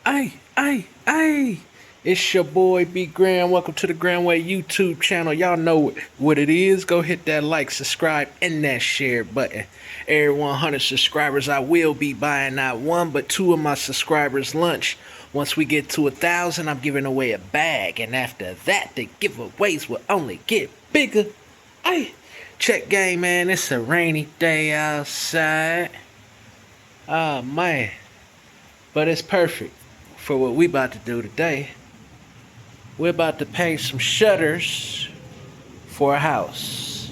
Hey, it's your boy B Graham. Welcome to the Grandway YouTube channel. Y'all know what it is. Go hit that like, subscribe, and that share button. Every 100 subscribers, I will be buying not one but two of my subscribers lunch. Once we get to 1,000, I'm giving away a bag, and after that, the giveaways will only get bigger. Hey, check game, man. It's a rainy day outside. Oh man, but it's perfect for what we about to do today. We're about to paint some shutters for a house.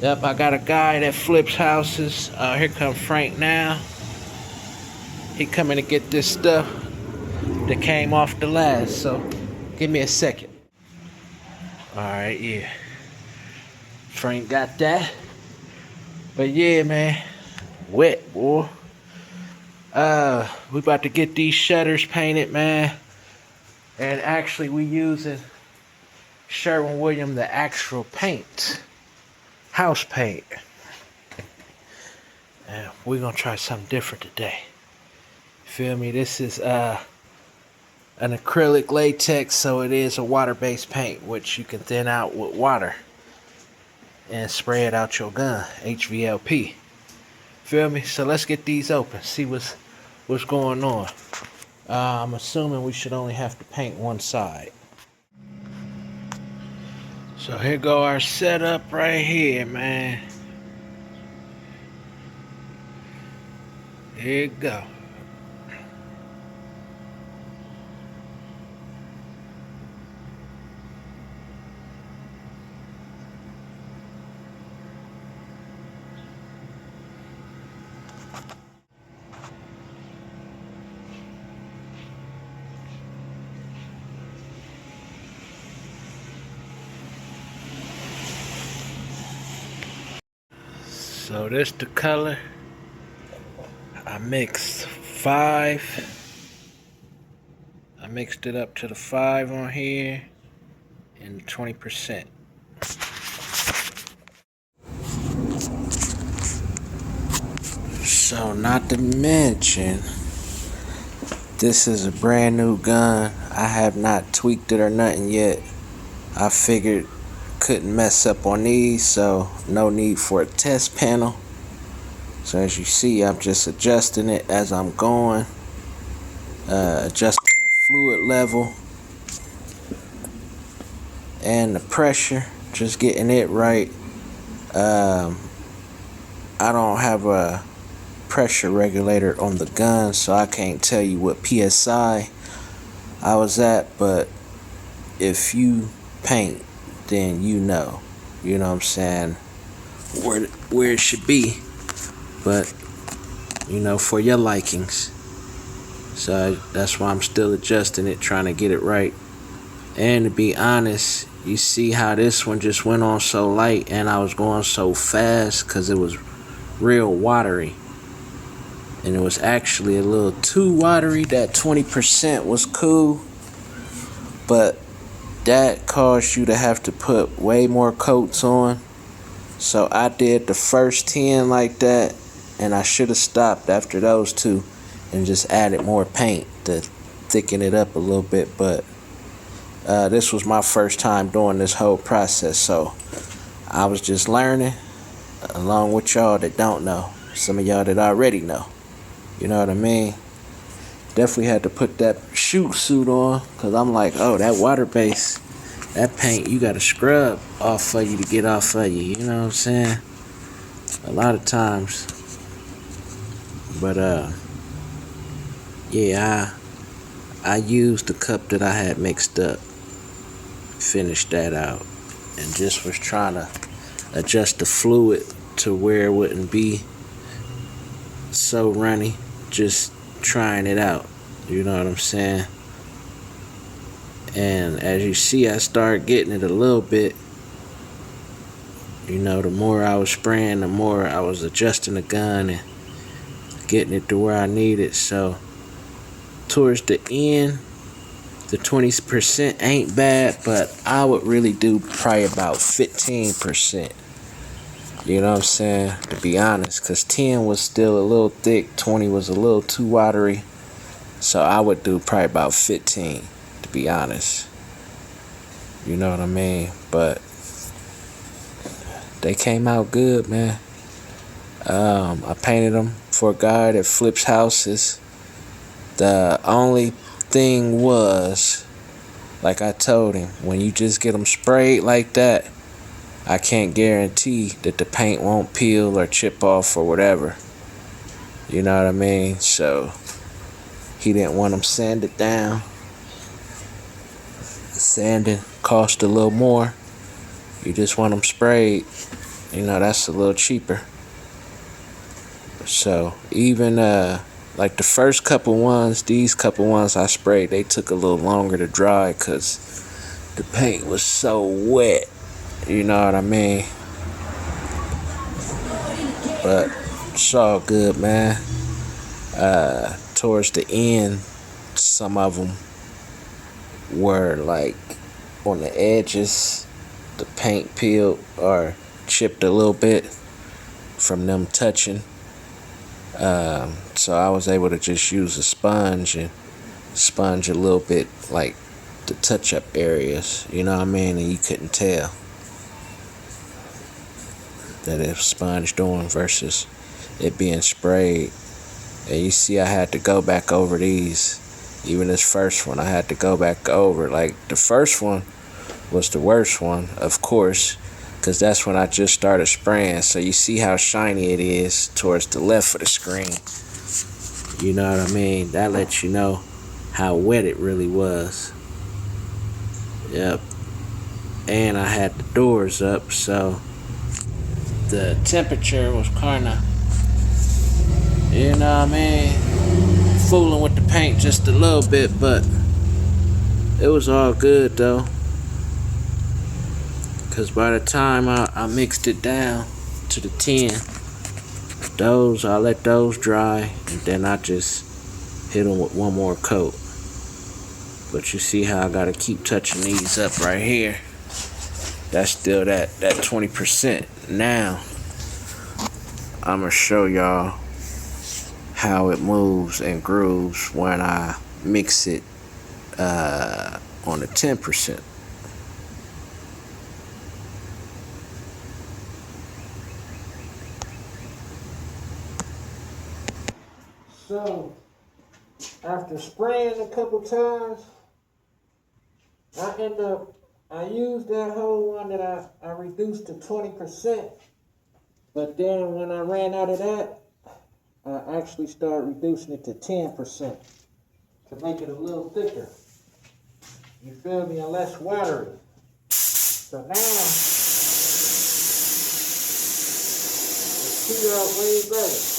Yep, I got a guy that flips houses. Here come Frank now. He coming to get this stuff that came off the last, so give me a second. Alright, yeah. Frank got that. But yeah, man. Wet, boy. We about to get these shutters painted, man. And actually we using Sherwin-Williams, the actual paint. House paint. And we're gonna try something different today. Feel me? This is an acrylic latex, so it is a water-based paint, which you can thin out with water and spray it out your gun. HVLP. Feel me? So let's get these open. See what's going on. I'm assuming we should only have to paint one side. So here go our setup right here, man. Here you go. So this the color. I mixed 5. I mixed it up to the 5 on here and 20%. So not to mention, this is a brand new gun. I have not tweaked it or nothing yet. I figured couldn't mess up on these, so no need for a test panel. So as you see, I'm just adjusting it as I'm going, adjusting the fluid level and the pressure, just getting it right. I don't have a pressure regulator on the gun, so I can't tell you what PSI I was at, but if you paint, then you know what I'm saying, where it should be, but for your likings. So that's why I'm still adjusting it, trying to get it right. And to be honest, you see how this one just went on so light and I was going so fast because it was real watery, and it was actually a little too watery. That 20% was cool, but that caused you to have to put way more coats on. So I did the first 10 like that, and I should have stopped after those 2 and just added more paint to thicken it up a little bit. But this was my first time doing this whole process, so I was just learning along with y'all that don't know. Some of y'all that already know. You know what I mean? Definitely had to put that shoot suit on, because I'm like, oh, that water base, that paint, you got to scrub off of you to get off of you. You know what I'm saying? A lot of times. But, yeah, I used the cup that I had mixed up, finished that out, and just was trying to adjust the fluid to where it wouldn't be so runny. Just trying it out, you know what I'm saying? And as you see, I started getting it a little bit. The more I was spraying, the more I was adjusting the gun and getting it to where I need it. So towards the end, the 20% ain't bad, but I would really do probably about 15%. You know what I'm saying? To be honest, because 10 was still a little thick, 20 was a little too watery. So I would do probably about 15, to be honest. You know what I mean? But they came out good, man. I painted them for a guy that flips houses. The only thing was, like I told him, when you just get them sprayed like that, I can't guarantee that the paint won't peel or chip off or whatever. You know what I mean? So he didn't want them sanded down. Sanding cost a little more. You just want them sprayed. You know, that's a little cheaper. So even like the first couple ones, these couple ones I sprayed, they took a little longer to dry because the paint was so wet. You know what I mean? But it's all good, man. Towards the end, some of them were like on the edges, the paint peeled or chipped a little bit from them touching. So I was able to just use a sponge and sponge a little bit, like the touch-up areas, you know what I mean? And you couldn't tell that it was sponged on versus it being sprayed. And you see I had to go back over these. Even this first one I had to go back over. Like the first one was the worst one, of course, because that's when I just started spraying. So you see how shiny it is towards the left of the screen. You know what I mean? That lets you know how wet it really was. Yep. And I had the doors up, so the temperature was kind of, you know what I mean, fooling with the paint just a little bit, but it was all good though. Because by the time I mixed it down to the 10, I let those dry, and then I just hit them with one more coat. But you see how I gotta keep touching these up right here. That's still that 20%. Now I'm gonna show y'all how it moves and grooves when I mix it on the 10%. So after spraying a couple times, I used that whole one that I reduced to 20%. But then when I ran out of that, I actually started reducing it to 10% to make it a little thicker. You feel me? And less watery. So now it's 2 out way better.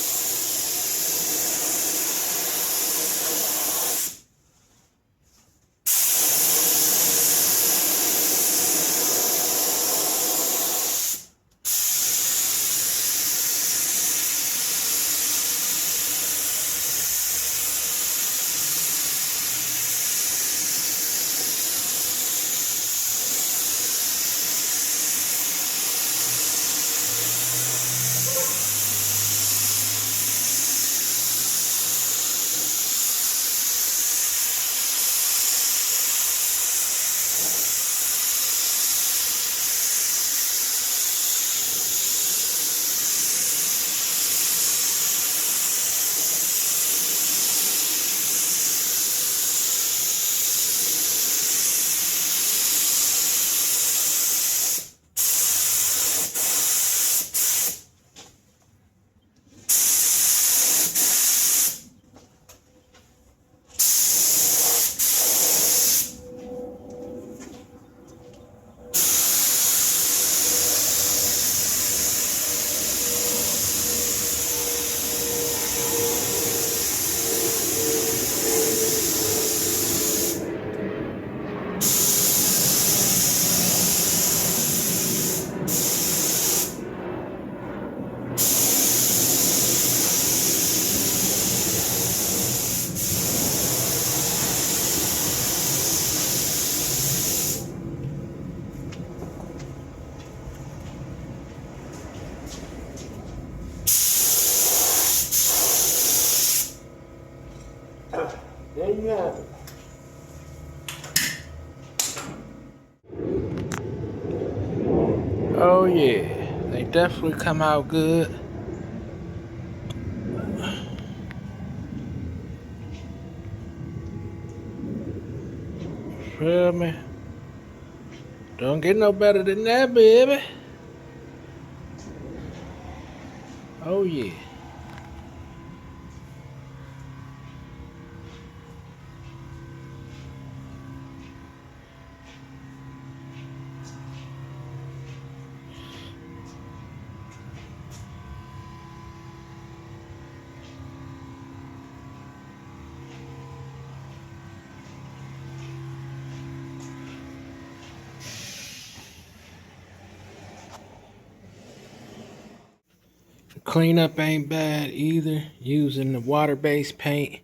there you have it. Oh yeah, they definitely come out good. Feel me? Don't get no better than that, baby. Oh yeah. Cleanup ain't bad either, using the water-based paint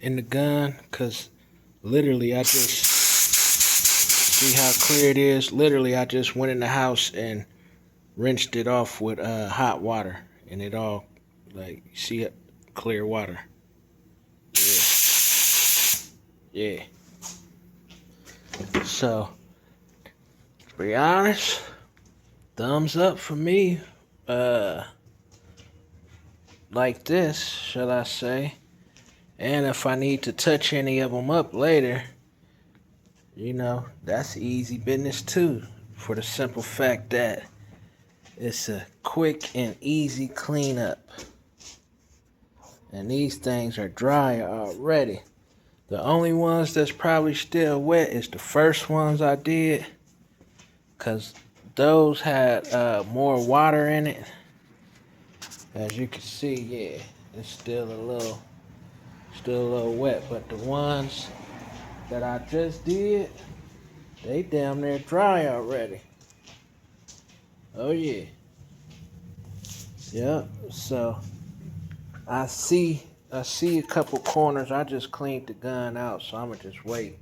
in the gun, cause literally I just see how clear it is. Literally I just went in the house and rinsed it off with hot water, and it all, like, see it, clear water. Yeah. So, to be honest, thumbs up for me. Like this, shall I say. And if I need to touch any of them up later, you know, that's easy business too. For the simple fact that it's a quick and easy cleanup. And these things are dry already. The only ones that's probably still wet is the first ones I did, because those had more water in it. As you can see, yeah, it's still a little wet. But the ones that I just did, they damn near dry already. Oh yeah. Yep. So I see a couple corners. I just cleaned the gun out, so I'ma just wait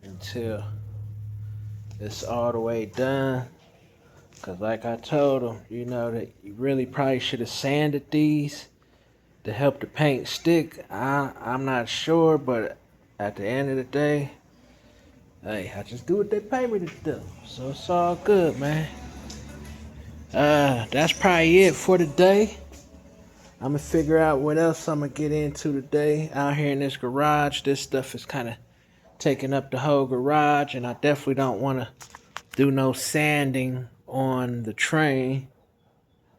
until it's all the way done. Cause like I told them, you know, that you really probably should have sanded these to help the paint stick. I'm not sure, but at the end of the day, hey, I just do what they pay me to do. So it's all good, man. That's probably it for today. I'm gonna figure out what else I'm gonna get into today. Out here in this garage, this stuff is kind of taking up the whole garage, and I definitely don't want to do no sanding on the train.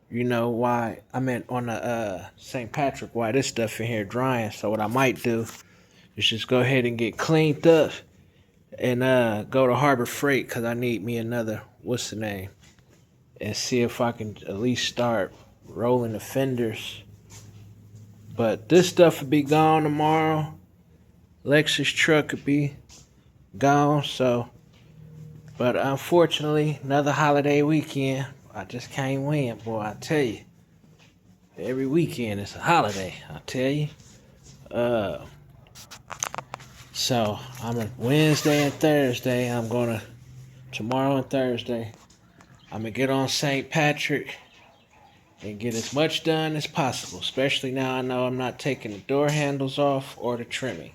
You know why? I meant on the St. Patrick, why this stuff in here drying. So what I might do is just go ahead and get cleaned up and go to Harbor Freight, because I need me another, what's the name, and see if I can at least start rolling the fenders. But this stuff will be gone tomorrow. Lexus truck could be gone. So, but unfortunately, another holiday weekend. I just can't win, boy. I tell you, every weekend it's a holiday. I tell you. So I'm a Wednesday and Thursday. Tomorrow and Thursday, I'm gonna get on St. Patrick and get as much done as possible. Especially now I know I'm not taking the door handles off or the trimming.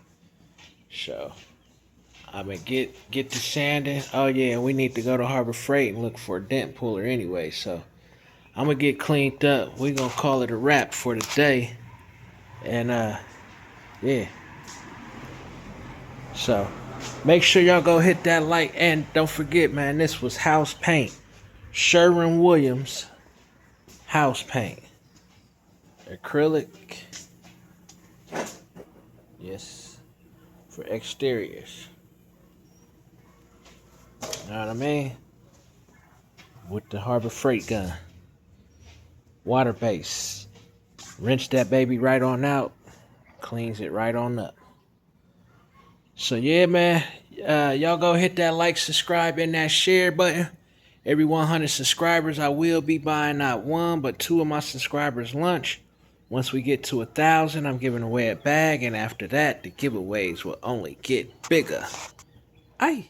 So I'm gonna get the sanding. Oh yeah, we need to go to Harbor Freight and look for a dent puller anyway. So I'm gonna get cleaned up. We're gonna call it a wrap for the day. And yeah. So make sure y'all go hit that like, and don't forget, man, this was house paint. Sherwin-Williams house paint. Acrylic. Yes. For exteriors. Know what I mean? With the Harbor Freight gun. Water base. Rinse that baby right on out. Cleans it right on up. So yeah, man. Y'all go hit that like, subscribe, and that share button. Every 100 subscribers, I will be buying not one, but two of my subscribers lunch. Once we get to 1,000, I'm giving away a bag. And after that, the giveaways will only get bigger. Aye.